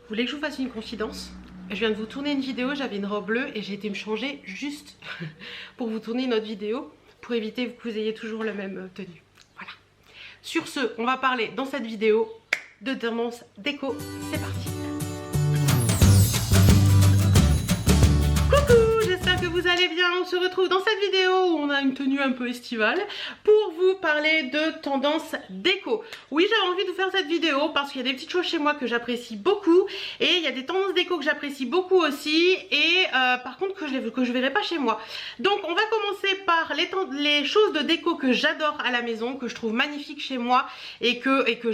Vous voulez que je vous fasse une confidence? Je viens de vous tourner une vidéo, j'avais une robe bleue et j'ai été me changer juste pour vous tourner une autre vidéo pour éviter que vous ayez toujours la même tenue. Voilà. Sur ce, on va parler dans cette vidéo de tendance déco. C'est parti. J'espère que vous allez bien. On se retrouve dans cette vidéo où on a une tenue un peu estivale pour vous parler de tendance déco. Oui, j'avais envie de vous faire cette vidéo parce qu'il y a des petites choses chez moi que j'apprécie beaucoup et il y a des tendances déco que j'apprécie beaucoup aussi et par contre que je verrai pas chez moi. Donc on va commencer par les choses de déco que j'adore à la maison, que je trouve magnifiques chez moi et que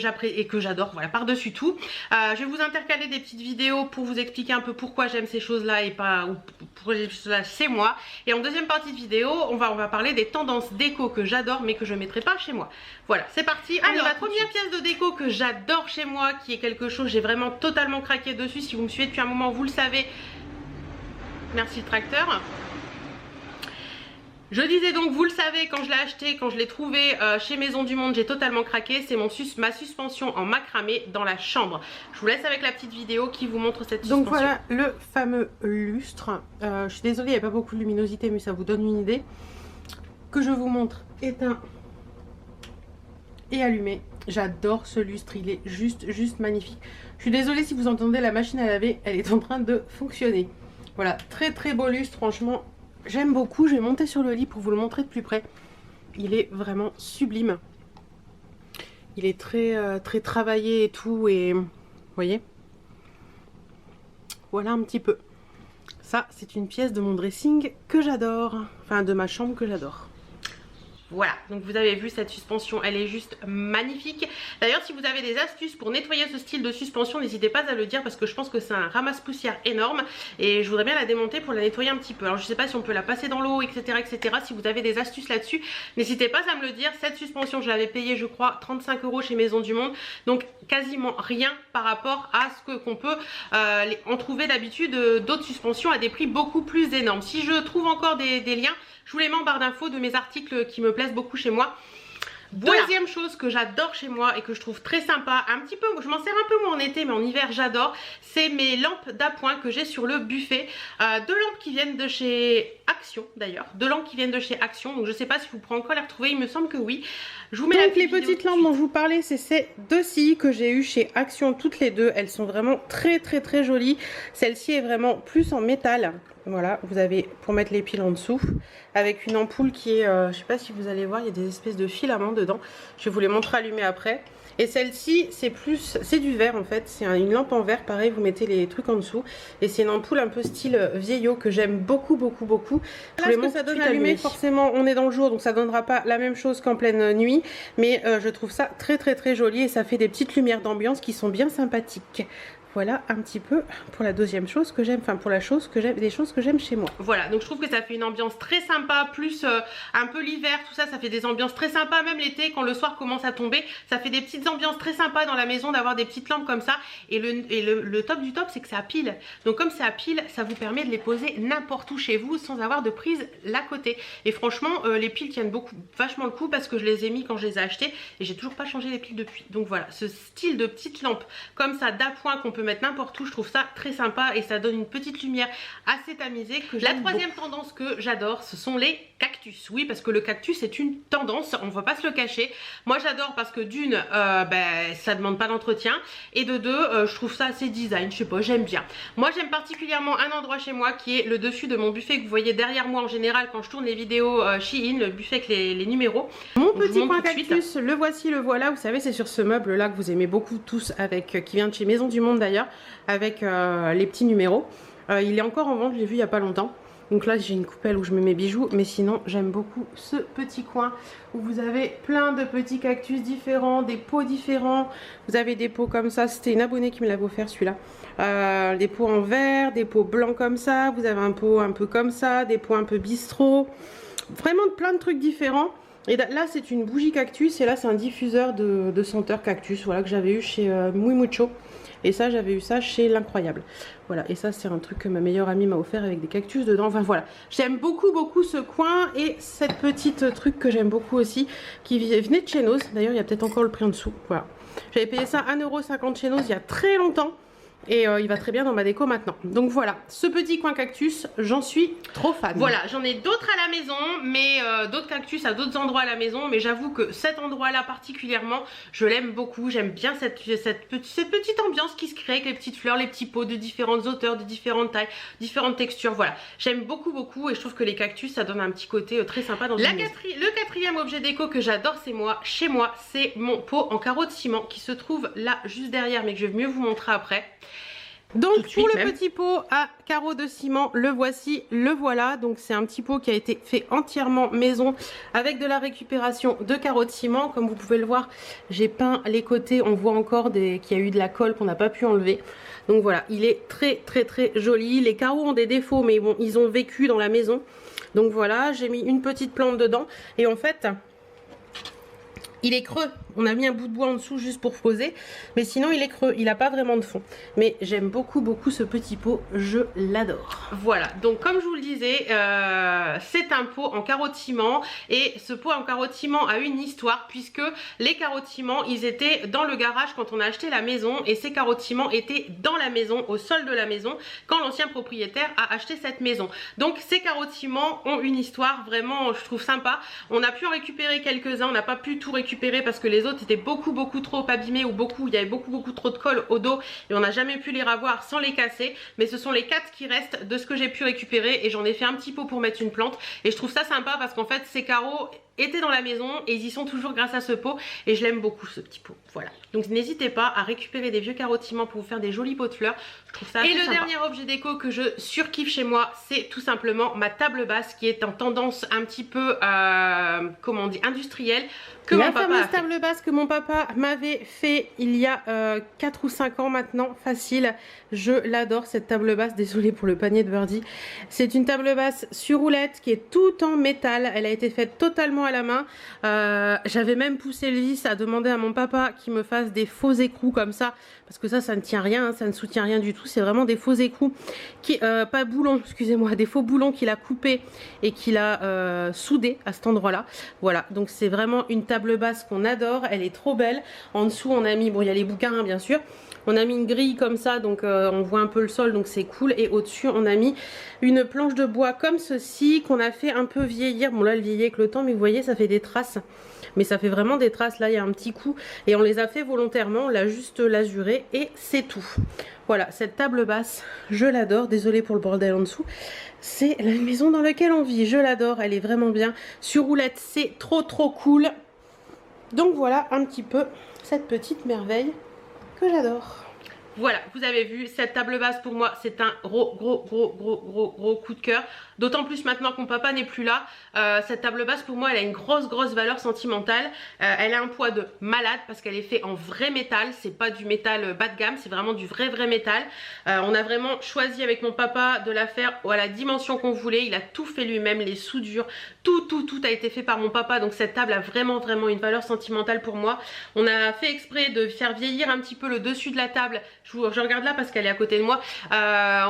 j'adore, voilà, par-dessus tout. Je vais vous intercaler des petites vidéos pour vous expliquer un peu pourquoi j'aime ces choses-là et pas pour les choses là chez moi. Et en deuxième partie de vidéo, on va parler des tendances déco que j'adore mais que je ne mettrai pas chez moi. Voilà, c'est parti. Alors, la première pièce de déco que j'adore chez moi, qui est quelque chose, j'ai vraiment totalement craqué dessus. Si vous me suivez depuis un moment, vous le savez. Merci le tracteur. Je disais donc, vous le savez, quand je l'ai acheté, quand je l'ai trouvé chez Maison du Monde, j'ai totalement craqué. C'est ma suspension en macramé dans la chambre. Je vous laisse avec la petite vidéo qui vous montre cette suspension. Donc voilà le fameux lustre. Je suis désolée, il n'y a pas beaucoup de luminosité, mais ça vous donne une idée. Que je vous montre éteint et allumé. J'adore ce lustre, il est juste magnifique. Je suis désolée si vous entendez la machine à laver, elle est en train de fonctionner. Voilà, très beau lustre, franchement. J'aime beaucoup, je vais monter sur le lit pour vous le montrer de plus près. Il est vraiment sublime. Il est très travaillé et tout, et vous voyez. Voilà un petit peu. Ça, c'est une pièce de mon dressing que j'adore. Enfin, de ma chambre que j'adore. Voilà, donc vous avez vu cette suspension, elle est juste magnifique. D'ailleurs, si vous avez des astuces pour nettoyer ce style de suspension, n'hésitez pas à le dire parce que je pense que c'est un ramasse-poussière énorme et je voudrais bien la démonter pour la nettoyer un petit peu. Alors je sais pas si on peut la passer dans l'eau, etc. Si vous avez des astuces là-dessus, n'hésitez pas à me le dire. Cette suspension, je l'avais payée, je crois, 35 € chez Maison du Monde. Donc quasiment rien par rapport à ce qu'on peut en trouver d'habitude d'autres suspensions à des prix beaucoup plus énormes. Si je trouve encore des liens, je vous les mets en barre d'infos de mes articles qui me plaisent beaucoup chez moi. Voilà. Deuxième chose que j'adore chez moi et que je trouve très sympa, un petit peu, je m'en sers un peu moins en été mais en hiver j'adore, c'est mes lampes d'appoint que j'ai sur le buffet. Deux lampes qui viennent de chez Action d'ailleurs, deux lampes qui viennent de chez Action, donc je sais pas si vous pourrez encore les retrouver, il me semble que oui. Je vous mets donc les petites lampes dont je vous parlais, c'est ces deux-ci que j'ai eu chez Action toutes les deux. Elles sont vraiment très jolies. Celle-ci est vraiment plus en métal. Voilà, vous avez pour mettre les piles en dessous avec une ampoule qui est, je sais pas si vous allez voir, il y a des espèces de filaments dedans. Je vais vous les montrer allumées après. Et celle-ci, c'est du verre en fait, c'est une lampe en verre, pareil, vous mettez les trucs en dessous. Et c'est une ampoule un peu style vieillot que j'aime beaucoup. Je voulais montrer ça donne allumé, forcément on est dans le jour donc ça donnera pas la même chose qu'en pleine nuit. Mais je trouve ça très joli et ça fait des petites lumières d'ambiance qui sont bien sympathiques. Voilà un petit peu pour la deuxième chose que j'aime, enfin pour la chose que j'aime, des choses que j'aime chez moi. Voilà, donc je trouve que ça fait une ambiance très sympa, plus un peu l'hiver, tout ça, ça fait des ambiances très sympas, même l'été quand le soir commence à tomber, ça fait des petites ambiances très sympas dans la maison d'avoir des petites lampes comme ça. Et le top du top, c'est que c'est à pile. Donc comme c'est à pile, ça vous permet de les poser n'importe où chez vous sans avoir de prise là côté. Et franchement, les piles tiennent vachement le coup parce que je les ai mis quand je les ai achetées et j'ai toujours pas changé les piles depuis. Donc voilà, ce style de petite lampe comme ça d'appoint qu'on peut mettre n'importe où, je trouve ça très sympa et ça donne une petite lumière assez tamisée que j'aime. La troisième tendance que j'adore, ce sont les cactus. Oui, parce que le cactus est une tendance, on va pas se le cacher. Moi j'adore parce que d'une, ça demande pas d'entretien et de deux, je trouve ça assez design, je sais pas, j'aime bien. Moi j'aime particulièrement un endroit chez moi qui est le dessus de mon buffet que vous voyez derrière moi en général quand je tourne les vidéos Shein, le buffet avec les numéros. Mon petit coin cactus, le voici, le voilà, vous savez c'est sur ce meuble là que vous aimez beaucoup tous, qui vient de chez Maison du Monde d'ailleurs, avec les petits numéros. Il est encore en vente, je l'ai vu il n'y a pas longtemps. Donc là j'ai une coupelle où je mets mes bijoux, mais sinon j'aime beaucoup ce petit coin où vous avez plein de petits cactus différents, des pots différents. Vous avez des pots comme ça, c'était une abonnée qui me l'avait offert celui-là. Des pots en verre, des pots blancs comme ça, vous avez un pot un peu comme ça, des pots un peu bistrot. Vraiment plein de trucs différents. Et là c'est une bougie cactus et là c'est un diffuseur de senteur cactus, voilà, que j'avais eu chez Muy Mucho. Et ça j'avais eu ça chez L'Incroyable. Voilà, et ça c'est un truc que ma meilleure amie m'a offert avec des cactus dedans. Enfin voilà, j'aime beaucoup ce coin. Et cette petite truc que j'aime beaucoup aussi, qui venait de chez Noz. D'ailleurs il y a peut-être encore le prix en dessous. Voilà, j'avais payé ça 1,50 € chez Noz il y a très longtemps. Et il va très bien dans ma déco maintenant. Donc voilà, ce petit coin cactus, j'en suis trop fan. Voilà, j'en ai d'autres à la maison, mais d'autres cactus à d'autres endroits à la maison. Mais j'avoue que cet endroit-là particulièrement, je l'aime beaucoup. J'aime bien cette petite ambiance qui se crée avec les petites fleurs, les petits pots de différentes hauteurs, de différentes tailles, différentes textures. Voilà, j'aime beaucoup et je trouve que les cactus, ça donne un petit côté très sympa dans une maison. Le quatrième objet déco que j'adore, c'est chez moi, c'est mon pot en carreau de ciment qui se trouve là juste derrière, mais que je vais mieux vous montrer après. Donc pour le petit pot à carreaux de ciment, le voici, le voilà. Donc c'est un petit pot qui a été fait entièrement maison avec de la récupération de carreaux de ciment. Comme vous pouvez le voir, j'ai peint les côtés, on voit encore qu'il y a eu de la colle qu'on n'a pas pu enlever. Donc voilà, il est très joli. Les carreaux ont des défauts, mais bon, ils ont vécu dans la maison. Donc voilà, j'ai mis une petite plante dedans et en fait, il est creux. On a mis un bout de bois en dessous juste pour poser, mais sinon il est creux, il n'a pas vraiment de fond. Mais j'aime beaucoup ce petit pot, je l'adore. Voilà, donc comme je vous le disais, c'est un pot en carreau de ciment, et ce pot en carreau de ciment a une histoire, puisque les carreaux de ciment, ils étaient dans le garage quand on a acheté la maison, et ces carreaux de ciment étaient dans la maison, au sol de la maison, quand l'ancien propriétaire a acheté cette maison. Donc ces carreaux de ciment ont une histoire vraiment, je trouve, sympa. On a pu en récupérer quelques-uns, on n'a pas pu tout récupérer parce que les autres étaient beaucoup trop abîmés, ou il y avait beaucoup trop de colle au dos et on n'a jamais pu les ravoir sans les casser. Mais ce sont les 4 qui restent de ce que j'ai pu récupérer, et j'en ai fait un petit pot pour mettre une plante, et je trouve ça sympa parce qu'en fait ces carreaux étaient dans la maison et ils y sont toujours grâce à ce pot, et je l'aime beaucoup ce petit pot. Voilà, donc n'hésitez pas à récupérer des vieux carreaux de ciment pour vous faire des jolis pots de fleurs, je trouve ça assez sympa. Dernier objet déco que je surkiffe chez moi, c'est tout simplement ma table basse qui est en tendance un petit peu comment on dit, industrielle, que la mon papa fameuse table basse que mon papa m'avait fait il y a 4 ou 5 ans maintenant, facile. Je l'adore cette table basse, désolée pour le panier de Birdie. C'est une table basse sur roulette qui est tout en métal, elle a été faite totalement à la main. J'avais même poussé le vice à demander à mon papa qu'il me fasse des faux écrous comme ça, parce que ça ne tient rien, hein, ça ne soutient rien du tout, c'est vraiment des faux écrous, pas boulons, excusez-moi, des faux boulons qu'il a coupés et qu'il a soudés à cet endroit-là. Voilà, donc c'est vraiment une table basse qu'on adore, elle est trop belle. En dessous on a mis, bon il y a les bouquins hein, bien sûr, on a mis une grille comme ça, donc on voit un peu le sol, donc c'est cool. Et au-dessus on a mis une planche de bois comme ceci qu'on a fait un peu vieillir. Bon là elle vieillit avec le temps, mais vous voyez ça fait des traces, mais ça fait vraiment des traces. Là il y a un petit coup et on les a fait volontairement, on l'a juste lasuré et c'est tout. Voilà, cette table basse, je l'adore. Désolée pour le bordel en dessous. C'est la maison dans laquelle on vit, je l'adore, elle est vraiment bien. Sur roulette, c'est trop cool. Donc voilà un petit peu cette petite merveille que j'adore. Voilà, vous avez vu, cette table basse pour moi c'est un gros coup de cœur. D'autant plus maintenant que mon papa n'est plus là. Cette table basse pour moi elle a une grosse valeur sentimentale. Elle a un poids de malade parce qu'elle est faite en vrai métal. C'est pas du métal bas de gamme, c'est vraiment du vrai métal. On a vraiment choisi avec mon papa de la faire à la dimension qu'on voulait. Il a tout fait lui-même, les soudures, tout a été fait par mon papa. Donc cette table a vraiment une valeur sentimentale pour moi. On a fait exprès de faire vieillir un petit peu le dessus de la table. Je regarde là parce qu'elle est à côté de moi. On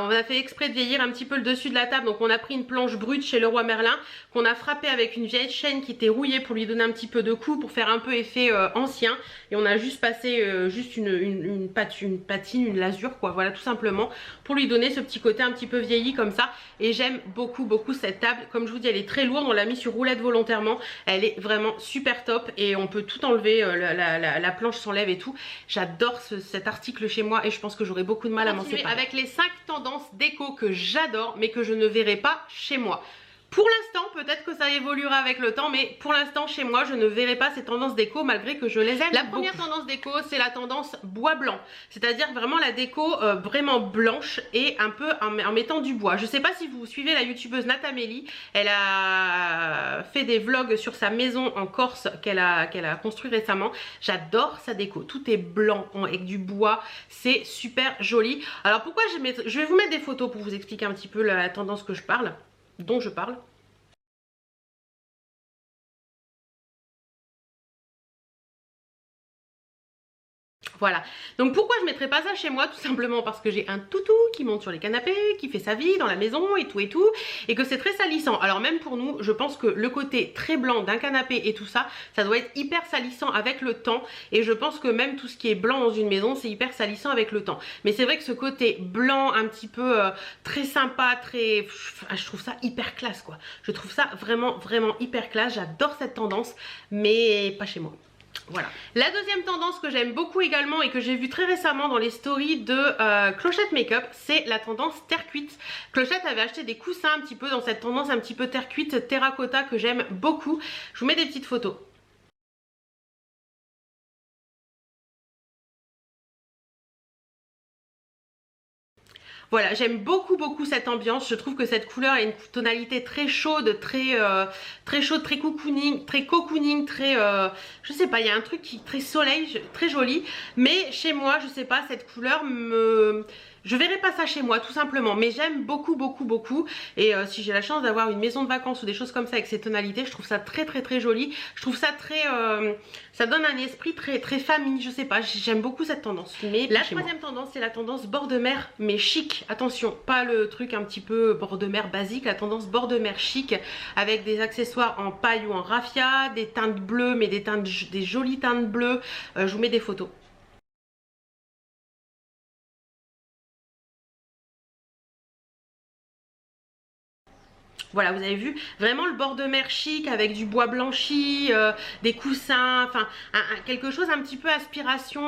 a fait exprès de vieillir un petit peu le dessus de la table. Donc on a pris une planche brute chez Leroy Merlin qu'on a frappé avec une vieille chaîne qui était rouillée pour lui donner un petit peu de coup, pour faire un peu effet ancien. Et on a juste passé juste une patine, une lasure quoi, voilà, tout simplement, pour lui donner ce petit côté un petit peu vieilli comme ça. Et j'aime beaucoup cette table. Comme je vous dis, elle est très lourde, on l'a mis sur roulette volontairement. Elle est vraiment super top et on peut tout enlever, la planche s'enlève et tout. J'adore cet article chez moi et je pense que j'aurai beaucoup de mal à m'en séparer. Avec les 5 tendances déco que j'adore mais que je ne verrai pas chez moi. Pour l'instant, peut-être que ça évoluera avec le temps, mais pour l'instant, chez moi, je ne verrai pas ces tendances déco malgré que je les aime. La première tendance déco, c'est la tendance bois blanc. C'est-à-dire vraiment la déco vraiment blanche et un peu en mettant du bois. Je ne sais pas si vous suivez la youtubeuse Natamélie. Elle a fait des vlogs sur sa maison en Corse qu'elle a construit récemment. J'adore sa déco. Tout est blanc avec du bois. C'est super joli. Alors pourquoi je vais vous mettre des photos pour vous expliquer un petit peu la tendance dont je parle. Voilà, donc pourquoi je mettrais pas ça chez moi? Tout simplement parce que j'ai un toutou qui monte sur les canapés, qui fait sa vie dans la maison et tout, et que c'est très salissant. Alors même pour nous, je pense que le côté très blanc d'un canapé et tout ça, ça doit être hyper salissant avec le temps, et je pense que même tout ce qui est blanc dans une maison, c'est hyper salissant avec le temps. Mais c'est vrai que ce côté blanc un petit peu très sympa, très... je trouve ça hyper classe quoi. Je trouve ça vraiment hyper classe, j'adore cette tendance, mais pas chez moi. Voilà. La deuxième tendance que j'aime beaucoup également et que j'ai vu très récemment dans les stories de Clochette Makeup, c'est la tendance terre cuite. Clochette avait acheté des coussins un petit peu dans cette tendance un petit peu terre cuite, terracotta, que j'aime beaucoup. Je vous mets des petites photos. Voilà, j'aime beaucoup cette ambiance. Je trouve que cette couleur a une tonalité très chaude, très chaude, très cocooning, très je sais pas, il y a un truc qui très soleil, très joli. Mais chez moi, je sais pas, cette couleur me... Je verrai pas ça chez moi tout simplement, mais j'aime beaucoup. Et si j'ai la chance d'avoir une maison de vacances ou des choses comme ça avec ces tonalités, je trouve ça très joli. Je trouve ça très... ça donne un esprit très famille, je sais pas, j'aime beaucoup cette tendance. Mais la troisième tendance, c'est la tendance bord de mer mais chic. Attention, pas le truc un petit peu bord de mer basique, la tendance bord de mer chic avec des accessoires en paille ou en raffia, des teintes bleues mais des jolies teintes bleues. Je vous mets des photos. Voilà, vous avez vu, vraiment le bord de mer chic avec du bois blanchi, des coussins, enfin quelque chose un petit peu aspiration,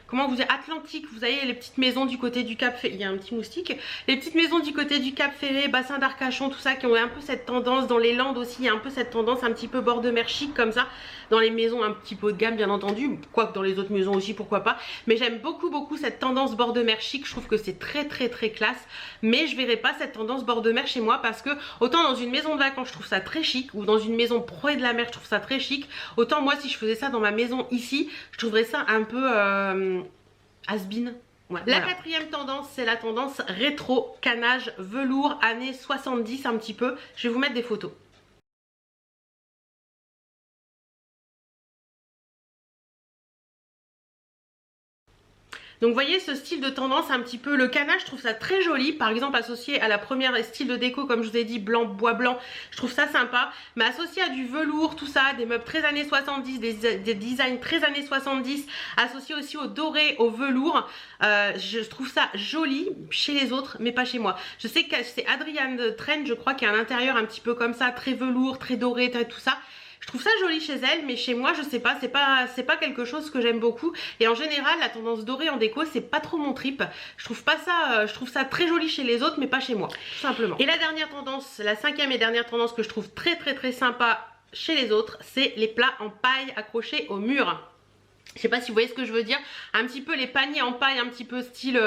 comment vous dire, atlantique. Vous voyez les petites maisons du côté du Cap Ferré, il y a un petit moustique, les petites maisons du côté du Cap Ferré, bassin d'Arcachon, tout ça, qui ont un peu cette tendance, dans les Landes aussi, il y a un peu cette tendance un petit peu bord de mer chic comme ça, dans les maisons un petit peu haut de gamme bien entendu, quoique dans les autres maisons aussi, pourquoi pas, mais j'aime beaucoup cette tendance bord de mer chic. Je trouve que c'est très classe, mais je verrai pas cette tendance bord de mer chez moi parce que autant dans une maison de vacances je trouve ça très chic, ou dans une maison près de la mer je trouve ça très chic, autant moi si je faisais ça dans ma maison ici, je trouverais ça un peu has-been. Ouais, la quatrième tendance, c'est la tendance rétro, canage, velours, années 70 un petit peu. Je vais vous mettre des photos. Donc vous voyez ce style de tendance un petit peu, le canage, je trouve ça très joli, par exemple associé à la première style de déco comme je vous ai dit, blanc, bois blanc, je trouve ça sympa, mais associé à du velours, tout ça, des meubles très années 70, des designs très années 70, associé aussi au doré, au velours, je trouve ça joli chez les autres mais pas chez moi. Je sais que c'est Adrienne Trend, je crois, qui a un intérieur un petit peu comme ça, très velours, très doré, tout ça. Je trouve ça joli chez elle, mais chez moi je sais pas, c'est pas quelque chose que j'aime beaucoup. Et en général la tendance dorée en déco c'est pas trop mon trip. Je trouve pas ça, je trouve ça très joli chez les autres mais pas chez moi, tout simplement. Et la dernière tendance, la cinquième et dernière tendance que je trouve très sympa chez les autres, c'est les plats en paille accrochés au mur. Je sais pas si vous voyez ce que je veux dire, un petit peu les paniers en paille, un petit peu style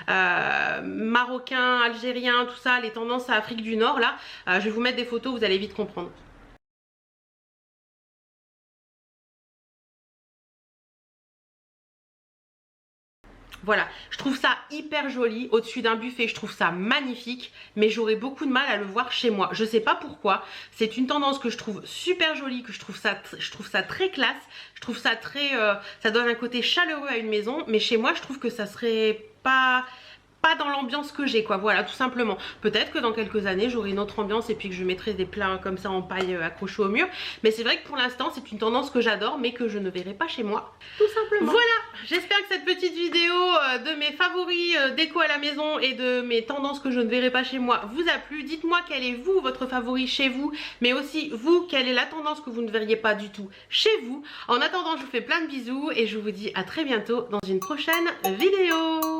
marocain, algérien, tout ça, les tendances à Afrique du Nord là. Je vais vous mettre des photos, vous allez vite comprendre. Voilà, je trouve ça hyper joli au-dessus d'un buffet, je trouve ça magnifique, mais j'aurais beaucoup de mal à le voir chez moi. Je sais pas pourquoi, c'est une tendance que je trouve super jolie, que je trouve ça très classe, je trouve ça très, ça donne un côté chaleureux à une maison, mais chez moi je trouve que ça serait pas dans l'ambiance que j'ai quoi, voilà, tout simplement. Peut-être que dans quelques années j'aurai une autre ambiance et puis que je mettrai des plats comme ça en paille accrochés au mur, mais c'est vrai que pour l'instant c'est une tendance que j'adore mais que je ne verrai pas chez moi, tout simplement. Voilà, j'espère que cette petite vidéo de mes favoris déco à la maison et de mes tendances que je ne verrai pas chez moi vous a plu. Dites-moi quel est vous, votre favori chez vous, mais aussi vous, quelle est la tendance que vous ne verriez pas du tout chez vous. En attendant, je vous fais plein de bisous et je vous dis à très bientôt dans une prochaine vidéo.